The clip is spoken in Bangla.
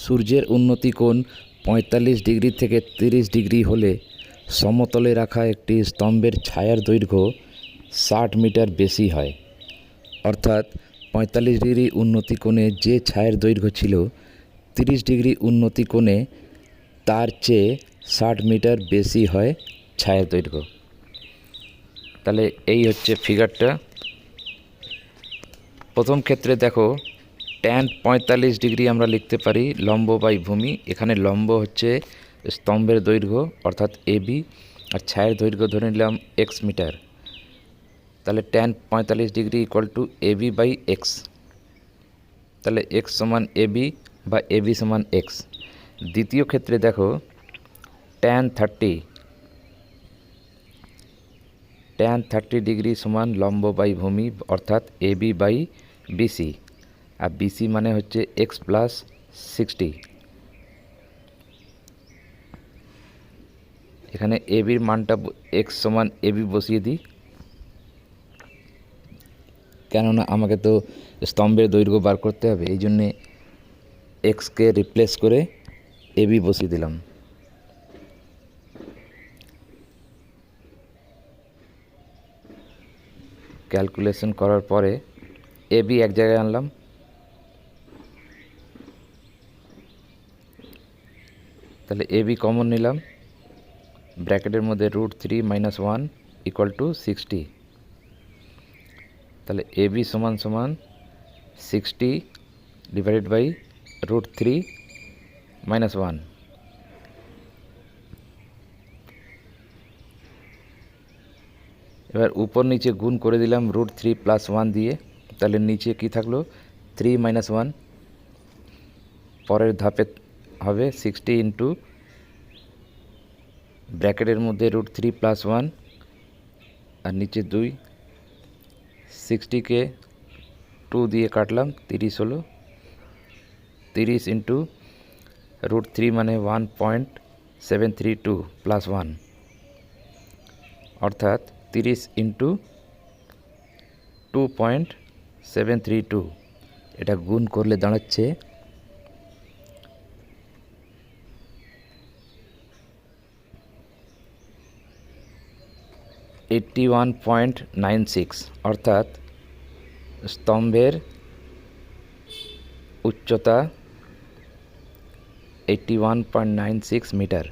সূর্যের উন্নতি কোণ ৪৫ ডিগ্রি থেকে ৩০ ডিগ্রি হলে সমতলে রাখা একটি স্তম্ভের ছায়ার দৈর্ঘ্য ৬০ মিটার বেশি হয়। অর্থাৎ ৪৫ ডিগ্রি উন্নতি কোণে যে ছায়ার দৈর্ঘ্য ছিল ৩০ ডিগ্রি উন্নতি কোণে তার চেয়ে ৬০ মিটার বেশি হয় ছায়ার দৈর্ঘ্য। তাহলে এই হচ্ছে ফিগারটা। প্রথম ক্ষেত্রে দেখো ট্যান ৪৫ ডিগ্রি আমরা লিখতে পারি লম্ব বাই ভূমি। এখানে লম্ব হচ্ছে স্তম্ভের দৈর্ঘ্য অর্থাৎ এবি, আর ছায়ের দৈর্ঘ্য ধরে নিলাম এক্স মিটার। তাহলে tan ৪৫ degree equal to AB by x. তাহলে এক্স সমান এবি বা এবি সমান এক্স। দ্বিতীয় ক্ষেত্রে দেখো ট্যান 30 ডিগ্রি সমান লম্ব বাই ভূমি অর্থাৎ এবি বাই বিসি, আর বিসি মানে হচ্ছে এক্স প্লাস 60। এখানে এবির মানটা এক্স সমান এবি বসিয়ে দিই, কেননা আমাকে তো স্তম্ভের দৈর্ঘ্য বার করতে হবে, এই জন্যে এক্সকে রিপ্লেস করে এবি বসিয়ে দিলাম। ক্যালকুলেশন করার পরে এবি এক জায়গায় আনলাম, তাহলে এবি কমন নিলাম, ব্র্যাকেটের মধ্যে √3 - 1 ইকুয়াল টু 60। তাহলে এবি সমান সমান 60 ডিভাইডেড বাই √3 - 1। এবার উপর নিচে গুণ করে দিলাম √3 + 1 দিয়ে, তাহলে নিচে কি থাকলো 3 - 1। পরের ধাপে হবে 60 ইন্টু ব্র্যাকেটের মধ্যে √3 + 1 আর নিচে 2। 60কে 2 দিয়ে কাটলাম, 30 হলো। 30 ইন্টু √3 মানে 1.732 + 1, অর্থাৎ 30 ইন্টু 2.732। এটা গুণ করলে দাঁড়াচ্ছে 81.96, অর্থাৎ স্তম্ভের উচ্চতা 81.96 মিটার।